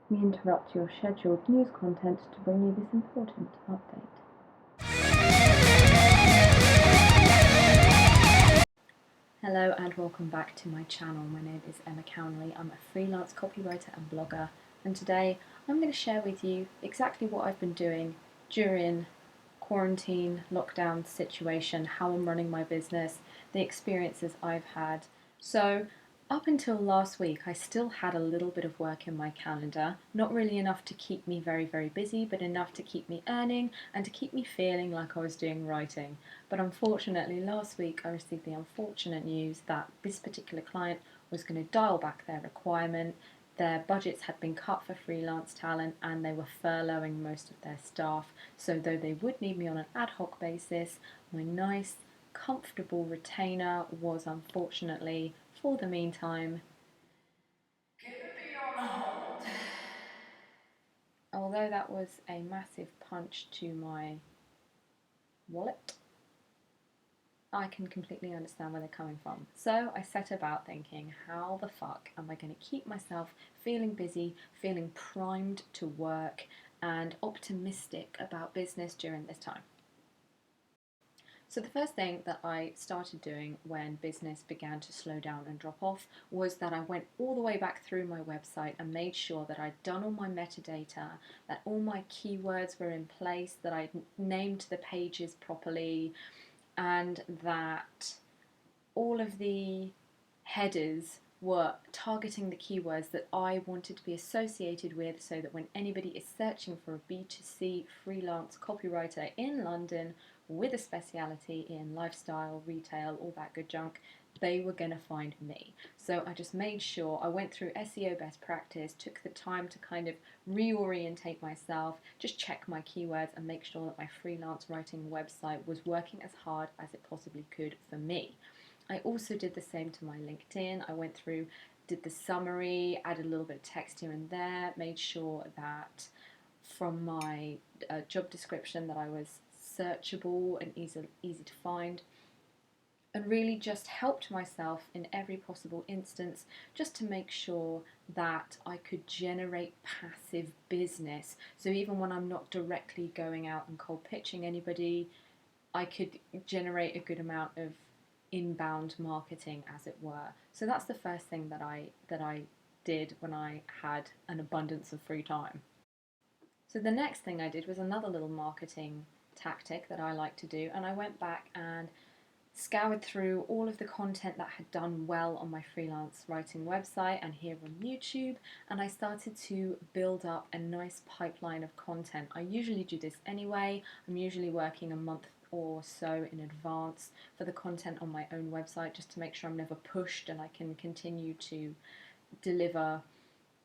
We interrupt your scheduled news content to bring you this important update. Hello and welcome back to my channel. My name is Emma Cownley. I'm a freelance copywriter and blogger, and today I'm going to share with you exactly what I've been doing during quarantine, lockdown situation, how I'm running my business, the experiences I've had. So up until last week, I still had a little bit of work in my calendar, not really enough to keep me very, very busy, but enough to keep me earning and to keep me feeling like I was doing writing. But unfortunately, last week I received the unfortunate news that this particular client was going to dial back their requirement. Their budgets had been cut for freelance talent and they were furloughing most of their staff. So though they would need me on an ad hoc basis, my nice, comfortable retainer was unfortunately, for the meantime, Gonna be on hold. although that was a massive punch to my wallet, I can completely understand where they're coming from. So I set about thinking, how the fuck am I going to keep myself feeling busy, feeling primed to work, and optimistic about business during this time? So the first thing that I started doing when business began to slow down and drop off was that I went all the way back through my website and made sure that I'd done all my metadata, that all my keywords were in place, that I'd named the pages properly, and that all of the headers were targeting the keywords that I wanted to be associated with, so that when anybody is searching for a B2C freelance copywriter in London with a speciality in lifestyle, retail, all that good junk, they were going to find me. So I just made sure I went through SEO best practice, took the time to kind of reorientate myself, just check my keywords and make sure that my freelance writing website was working as hard as it possibly could for me. I also did the same to my LinkedIn. I went through, did the summary, added a little bit of text here and there, made sure that from my job description that I was searchable and easy to find, and really just helped myself in every possible instance just to make sure that I could generate passive business. So even when I'm not directly going out and cold pitching anybody, I could generate a good amount of inbound marketing, as it were. So that's the first thing that I did when I had an abundance of free time. So the next thing I did was another little marketing tactic that I like to do, and I went back and scoured through all of the content that had done well on my freelance writing website and here on YouTube, and I started to build up a nice pipeline of content. I usually do this anyway. I'm usually working a month or so in advance for the content on my own website, just to make sure I'm never pushed and I can continue to deliver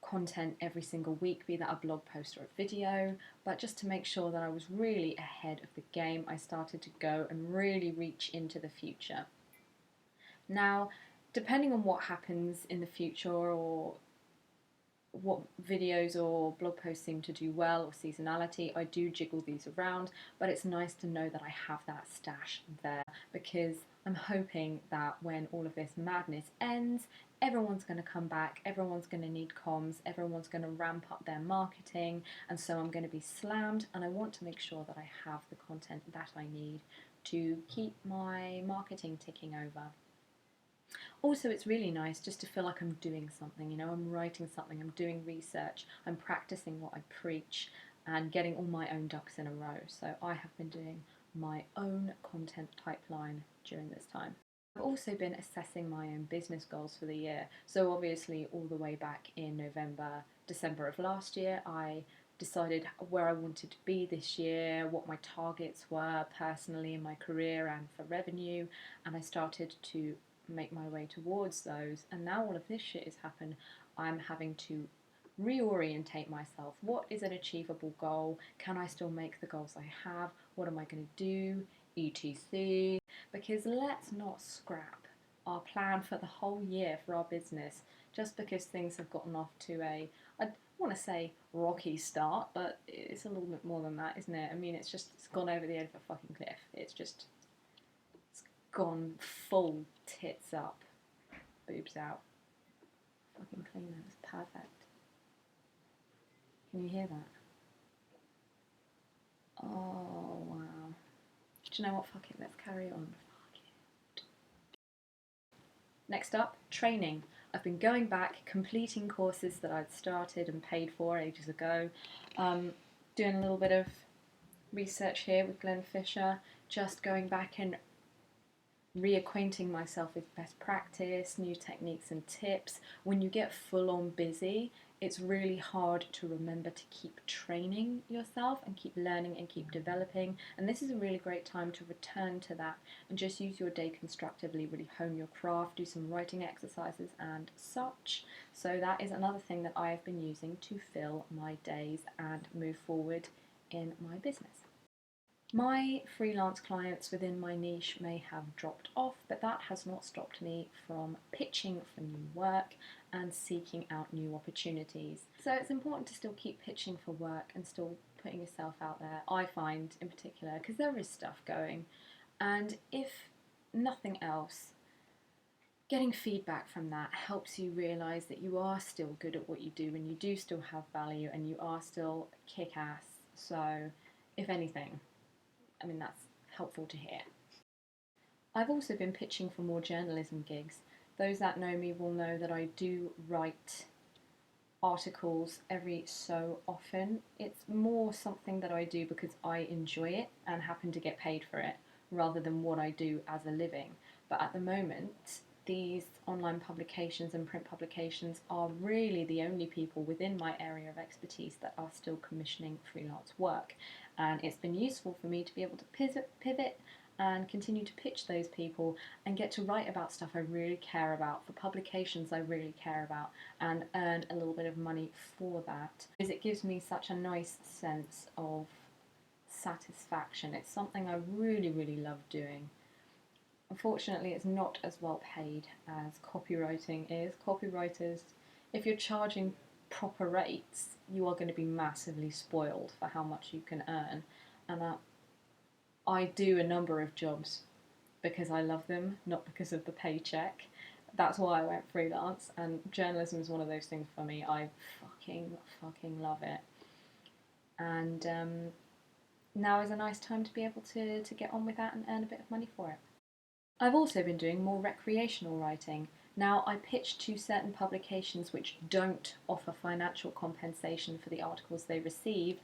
content every single week, be that a blog post or a video. But just to make sure that I was really ahead of the game, I started to go and really reach into the future. Now, depending on what happens in the future or what videos or blog posts seem to do well or seasonality, I do jiggle these around, but it's nice to know that I have that stash there, because I'm hoping that when all of this madness ends, everyone's going to come back, everyone's going to need comms, everyone's going to ramp up their marketing, and so I'm going to be slammed, and I want to make sure that I have the content that I need to keep my marketing ticking over. Also, it's really nice just to feel like I'm doing something, I'm writing something, I'm doing research, I'm practicing what I preach, and getting all my own ducks in a row. So I have been doing my own content pipeline during this time. I've also been assessing my own business goals for the year. So obviously all the way back in November, December of last year, I decided where I wanted to be this year, what my targets were personally in my career and for revenue, and I started to make my way towards those. And now all of this shit has happened, I'm having to reorientate myself. What is an achievable goal? Can I still make the goals I have? What am I going to do? etc. Because let's not scrap our plan for the whole year for our business just because things have gotten off to I want to say rocky start, but it's a little bit more than that, isn't it? I mean, it's gone over the edge of a fucking cliff. It's gone full tits up, boobs out. Fucking clean, that was perfect. Can you hear that? Oh, wow. Do you know what? Fuck it, let's carry on. Fuck it. Next up, training. I've been going back, completing courses that I'd started and paid for ages ago, doing a little bit of research here with Glenn Fisher, just going back and reacquainting myself with best practice, new techniques and tips. When you get full on busy, it's really hard to remember to keep training yourself and keep learning and keep developing. And this is a really great time to return to that and just use your day constructively, really hone your craft, do some writing exercises and such. So that is another thing that I have been using to fill my days and move forward in my business. My freelance clients within my niche may have dropped off, but that has not stopped me from pitching for new work and seeking out new opportunities. So it's important to still keep pitching for work and still putting yourself out there, I find in particular, because there is stuff going. And if nothing else, getting feedback from that helps you realise that you are still good at what you do and you do still have value and you are still kick-ass. So if anything, I mean, that's helpful to hear. I've also been pitching for more journalism gigs. Those that know me will know that I do write articles every so often. It's more something that I do because I enjoy it and happen to get paid for it rather than what I do as a living. But at the moment, these online publications and print publications are really the only people within my area of expertise that are still commissioning freelance work. And it's been useful for me to be able to pivot and continue to pitch those people and get to write about stuff I really care about, for publications I really care about, and earn a little bit of money for that. Because it gives me such a nice sense of satisfaction. It's something I really, really love doing. Unfortunately, it's not as well paid as copywriting is. Copywriters, if you're charging proper rates, you are going to be massively spoiled for how much you can earn. And I do a number of jobs because I love them, not because of the paycheck. That's why I went freelance, and journalism is one of those things for me. I fucking love it. And now is a nice time to be able to get on with that and earn a bit of money for it. I've also been doing more recreational writing. Now, I pitch to certain publications which don't offer financial compensation for the articles they receive,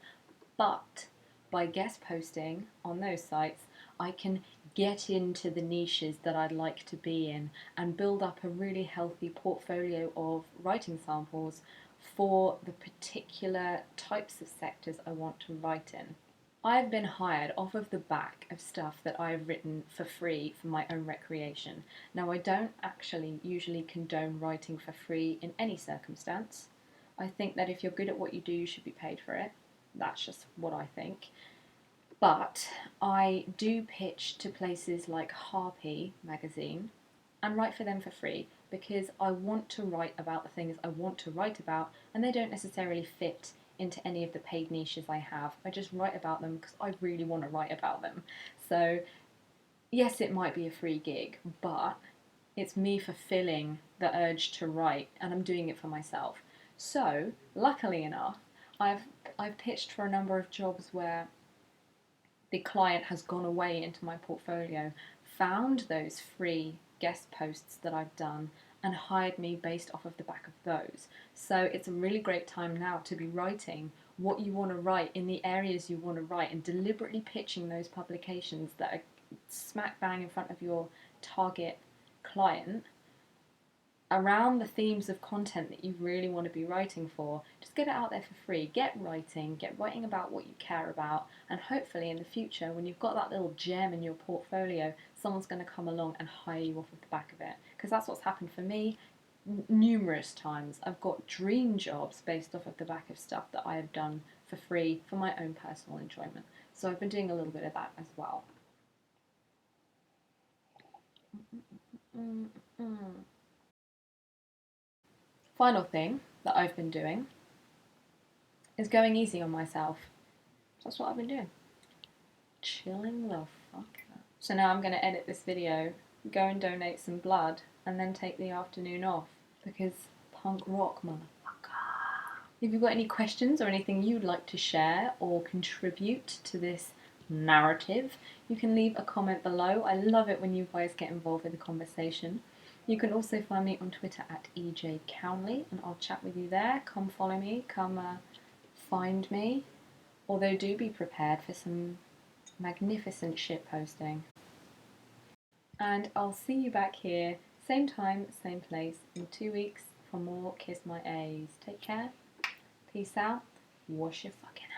but by guest posting on those sites, I can get into the niches that I'd like to be in and build up a really healthy portfolio of writing samples for the particular types of sectors I want to write in. I've been hired off of the back of stuff that I've written for free for my own recreation. Now, I don't actually usually condone writing for free in any circumstance. I think that if you're good at what you do, you should be paid for it. That's just what I think. But I do pitch to places like Harpy magazine and write for them for free because I want to write about the things I want to write about, and they don't necessarily fit into any of the paid niches I have. I just write about them because I really want to write about them. So yes, it might be a free gig, but it's me fulfilling the urge to write, and I'm doing it for myself. So luckily enough, I've pitched for a number of jobs where the client has gone away into my portfolio, found those free guest posts that I've done, and hired me based off of the back of those. So it's a really great time now to be writing what you want to write in the areas you want to write and deliberately pitching those publications that are smack bang in front of your target client around the themes of content that you really want to be writing for. Just get it out there for free. Get writing about what you care about, and hopefully in the future, when you've got that little gem in your portfolio, someone's going to come along and hire you off of the back of it. Because that's what's happened for me numerous times. I've got dream jobs based off of the back of stuff that I have done for free for my own personal enjoyment. So I've been doing a little bit of that as well. Final thing that I've been doing is going easy on myself. That's what I've been doing. Chilling the fuck out. So now I'm going to edit this video, go and donate some blood, and then take the afternoon off. Because punk rock, motherfucker. If you've got any questions or anything you'd like to share or contribute to this narrative, you can leave a comment below. I love it when you guys get involved with the conversation. You can also find me on Twitter at EJCownley, and I'll chat with you there. Come follow me, come find me. Although do be prepared for some magnificent shit posting. And I'll see you back here, same time, same place, in 2 weeks for more Kiss My A's. Take care, peace out, wash your fucking hands.